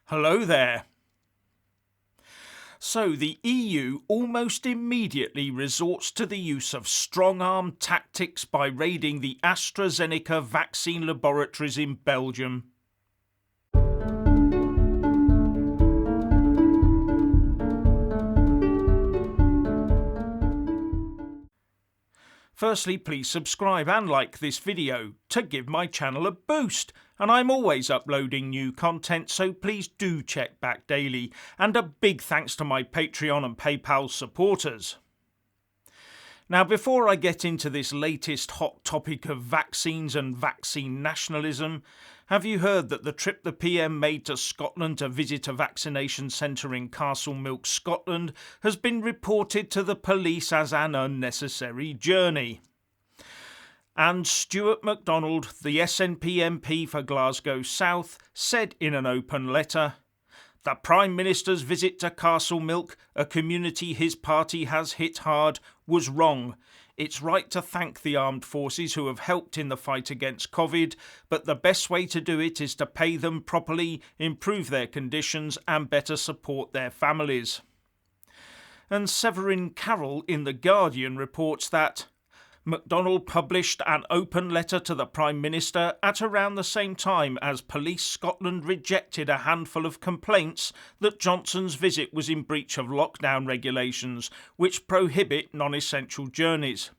Hello there. So the EU almost immediately resorts to the use of strong-arm tactics by raiding the AstraZeneca vaccine laboratories in Belgium. Firstly, please subscribe and like this video to give my channel a boost, and I'm always uploading new content, so please do check back daily, and a big thanks to my Patreon and PayPal supporters. Now, before I get into this latest hot topic of vaccines and vaccine nationalism, have you heard that the trip the PM made to Scotland to visit a vaccination centre in Castlemilk, Scotland, has been reported to the police as an unnecessary journey? And Stuart MacDonald, the SNP MP for Glasgow South, said in an open letter, "The Prime Minister's visit to Castlemilk, a community his party has hit hard, was wrong. It's right to thank the armed forces who have helped in the fight against COVID, but the best way to do it is to pay them properly, improve their conditions and better support their families." And Severin Carroll in The Guardian reports that MacDonald published an open letter to the Prime Minister at around the same time as Police Scotland rejected a handful of complaints that Johnson's visit was in breach of lockdown regulations, which prohibit non-essential journeys.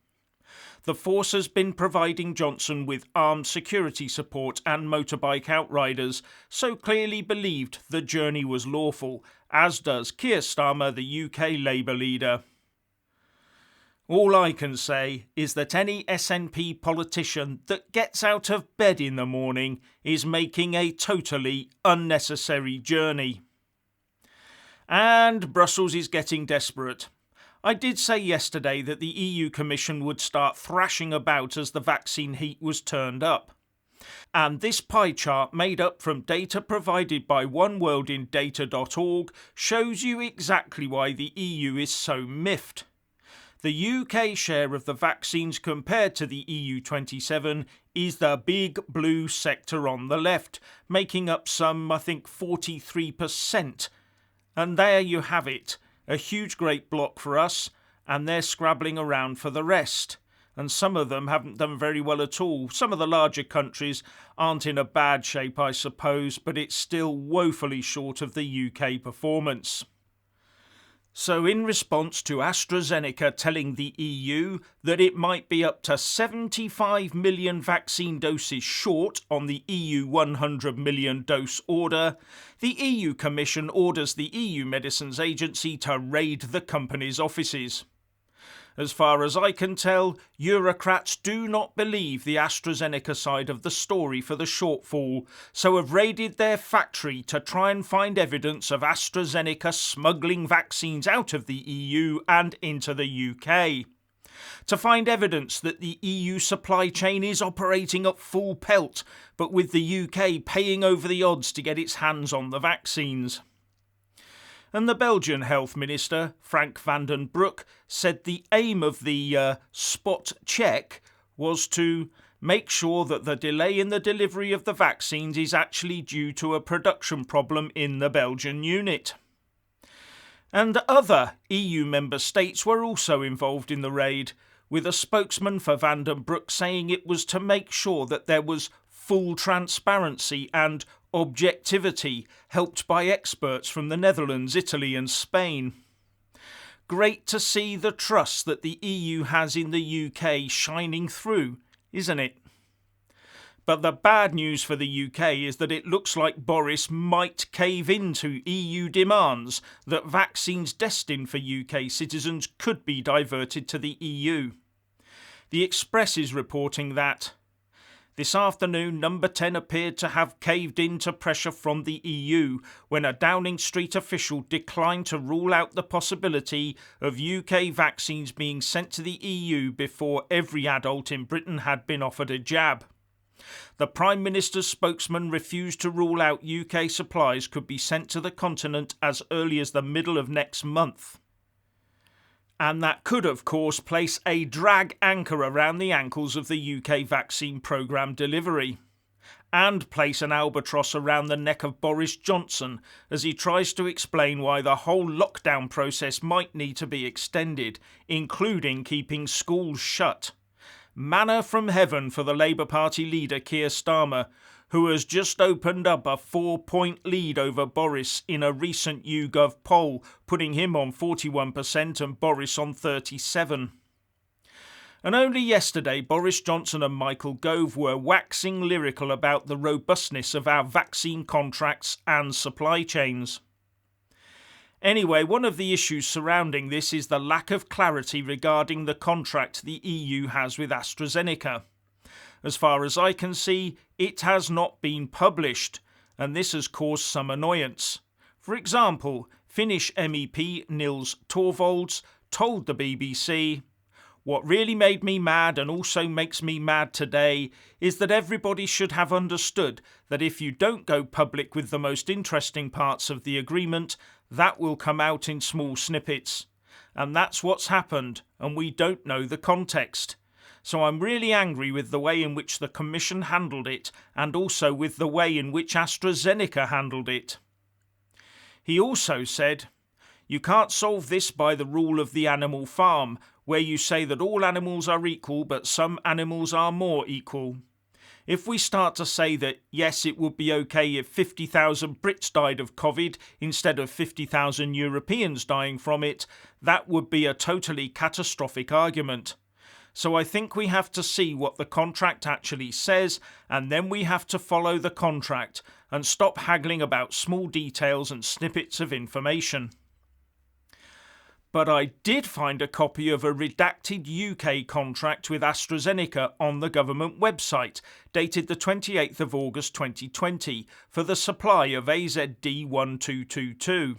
The force has been providing Johnson with armed security support and motorbike outriders, so clearly believed the journey was lawful, as does Keir Starmer, the UK Labour leader. All I can say is that any SNP politician that gets out of bed in the morning is making a totally unnecessary journey. And Brussels is getting desperate. I did say yesterday that the EU Commission would start thrashing about as the vaccine heat was turned up. And this pie chart, made up from data provided by oneworldindata.org, shows you exactly why the EU is so miffed. The UK share of the vaccines compared to the EU 27 is the big blue sector on the left, making up some, 43%. And there you have it, a huge great block for us, and they're scrabbling around for the rest. And some of them haven't done very well at all. Some of the larger countries aren't in a bad shape, I suppose, but it's still woefully short of the UK performance. So in response to AstraZeneca telling the EU that it might be up to 75 million vaccine doses short on the EU 100 million dose order, the EU Commission orders the EU Medicines Agency to raid the company's offices. As far as I can tell, Eurocrats do not believe the AstraZeneca side of the story for the shortfall, so have raided their factory to try and find evidence of AstraZeneca smuggling vaccines out of the EU and into the UK. To find evidence that the EU supply chain is operating at full pelt, but with the UK paying over the odds to get its hands on the vaccines. And the Belgian Health Minister, Frank van den Broek, said the aim of the spot check was to make sure that the delay in the delivery of the vaccines is actually due to a production problem in the Belgian unit. And other EU member states were also involved in the raid, with a spokesman for Van den Broek saying it was to make sure that there was full transparency and objectivity, helped by experts from the Netherlands, Italy and Spain. Great to see the trust that the EU has in the UK shining through, isn't it? But the bad news for the UK is that it looks like Boris might cave into EU demands that vaccines destined for UK citizens could be diverted to the EU. The Express is reporting that this afternoon, Number 10 appeared to have caved in to pressure from the EU when a Downing Street official declined to rule out the possibility of UK vaccines being sent to the EU before every adult in Britain had been offered a jab. The Prime Minister's spokesman refused to rule out UK supplies could be sent to the continent as early as the middle of next month. And that could, of course, place a drag anchor around the ankles of the UK vaccine programme delivery. and place an albatross around the neck of Boris Johnson as he tries to explain why the whole lockdown process might need to be extended, including keeping schools shut. Manna from heaven for the Labour Party leader Keir Starmer, who has just opened up a 4-point lead over Boris in a recent YouGov poll, putting him on 41% and Boris on 37%. And only yesterday, Boris Johnson and Michael Gove were waxing lyrical about the robustness of our vaccine contracts and supply chains. Anyway, one of the issues surrounding this is the lack of clarity regarding the contract the EU has with AstraZeneca. As far as I can see, it has not been published, and this has caused some annoyance. For example, Finnish MEP Nils Torvalds told the BBC, "What really made me mad and also makes me mad today is that everybody should have understood that if you don't go public with the most interesting parts of the agreement, that will come out in small snippets. And that's what's happened, and we don't know the context. So I'm really angry with the way in which the Commission handled it, and also with the way in which AstraZeneca handled it." He also said, "You can't solve this by the rule of the animal farm, where you say that all animals are equal but some animals are more equal. If we start to say that, yes, it would be okay if 50,000 Brits died of COVID instead of 50,000 Europeans dying from it, that would be a totally catastrophic argument. So I think we have to see what the contract actually says, and then we have to follow the contract and stop haggling about small details and snippets of information." But I did find a copy of a redacted UK contract with AstraZeneca on the government website, dated the 28th of August 2020, for the supply of AZD1222,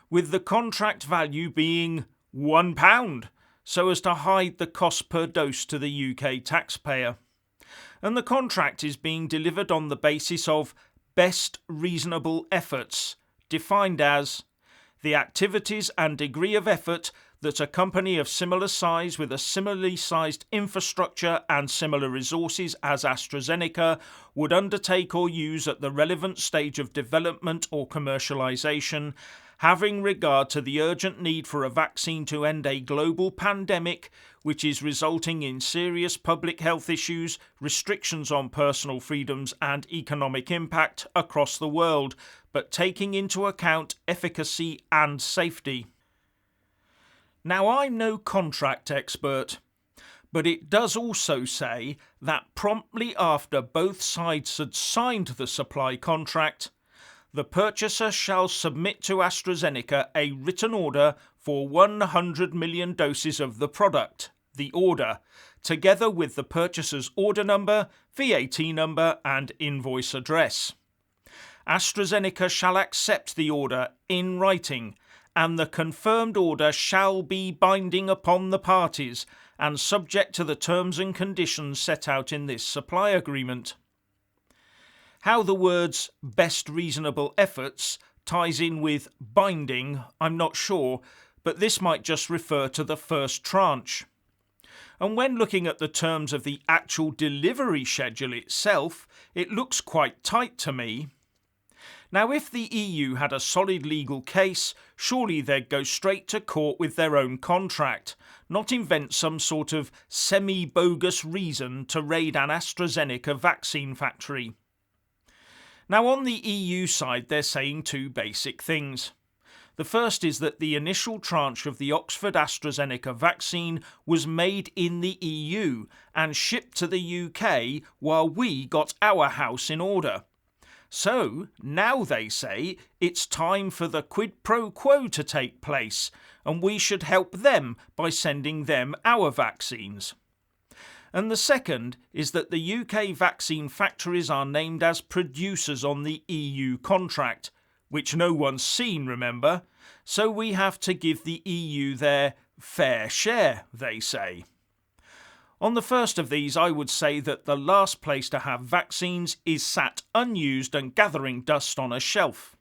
with the contract value being £1, so as to hide the cost per dose to the UK taxpayer. And the contract is being delivered on the basis of best reasonable efforts, defined as the activities and degree of effort that a company of similar size with a similarly sized infrastructure and similar resources as AstraZeneca would undertake or use at the relevant stage of development or commercialization, having regard to the urgent need for a vaccine to end a global pandemic which is resulting in serious public health issues, restrictions on personal freedoms and economic impact across the world, but taking into account efficacy and safety. Now, I'm no contract expert, but it does also say that promptly after both sides had signed the supply contract, the purchaser shall submit to AstraZeneca a written order for 100 million doses of the product, the order, together with the purchaser's order number, VAT number and invoice address. AstraZeneca shall accept the order in writing, and the confirmed order shall be binding upon the parties and subject to the terms and conditions set out in this supply agreement. How the words best reasonable efforts ties in with binding, I'm not sure, but this might just refer to the first tranche. And when looking at the terms of the actual delivery schedule itself, it looks quite tight to me. Now, if the EU had a solid legal case, surely they'd go straight to court with their own contract, not invent some sort of semi-bogus reason to raid an AstraZeneca vaccine factory. Now, on the EU side, they're saying two basic things. The first is that the initial tranche of the Oxford AstraZeneca vaccine was made in the EU and shipped to the UK while we got our house in order. So, now they say it's time for the quid pro quo to take place, and we should help them by sending them our vaccines. And the second is that the UK vaccine factories are named as producers on the EU contract, which no one's seen, remember, so we have to give the EU their fair share, they say. On the first of these, I would say that the last place to have vaccines is sat unused and gathering dust on a shelf.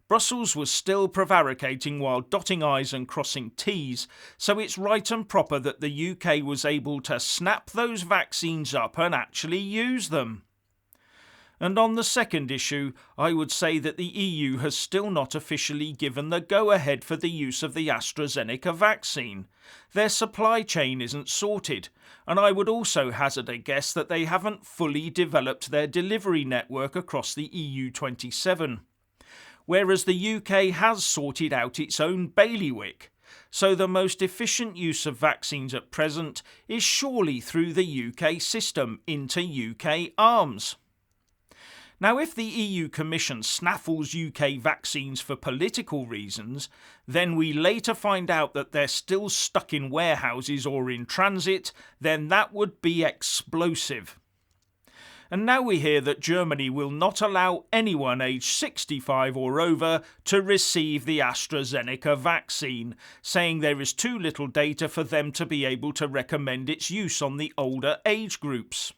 Brussels was still prevaricating while dotting I's and crossing T's, so it's right and proper that the UK was able to snap those vaccines up and actually use them. And on the second issue, I would say that the EU has still not officially given the go-ahead for the use of the AstraZeneca vaccine. Their supply chain isn't sorted, and I would also hazard a guess that they haven't fully developed their delivery network across the EU 27. Whereas the UK has sorted out its own bailiwick. So the most efficient use of vaccines at present is surely through the UK system into UK arms. Now, if the EU Commission snaffles UK vaccines for political reasons, then we later find out that they're still stuck in warehouses or in transit, then that would be explosive. And now we hear that Germany will not allow anyone aged 65 or over to receive the AstraZeneca vaccine, saying there is too little data for them to be able to recommend its use on the older age groups.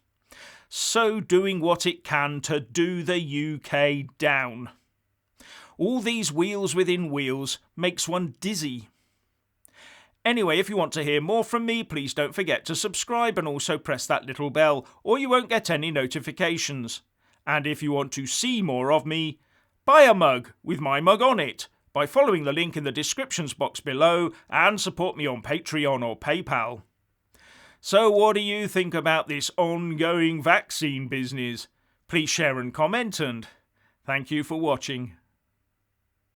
So doing what it can to do the UK down. All these wheels within wheels makes one dizzy. Anyway, if you want to hear more from me, please don't forget to subscribe and also press that little bell, or you won't get any notifications. And if you want to see more of me, buy a mug with my mug on it by following the link in the descriptions box below and support me on Patreon or PayPal. So what do you think about this ongoing vaccine business? Please share and comment, and thank you for watching.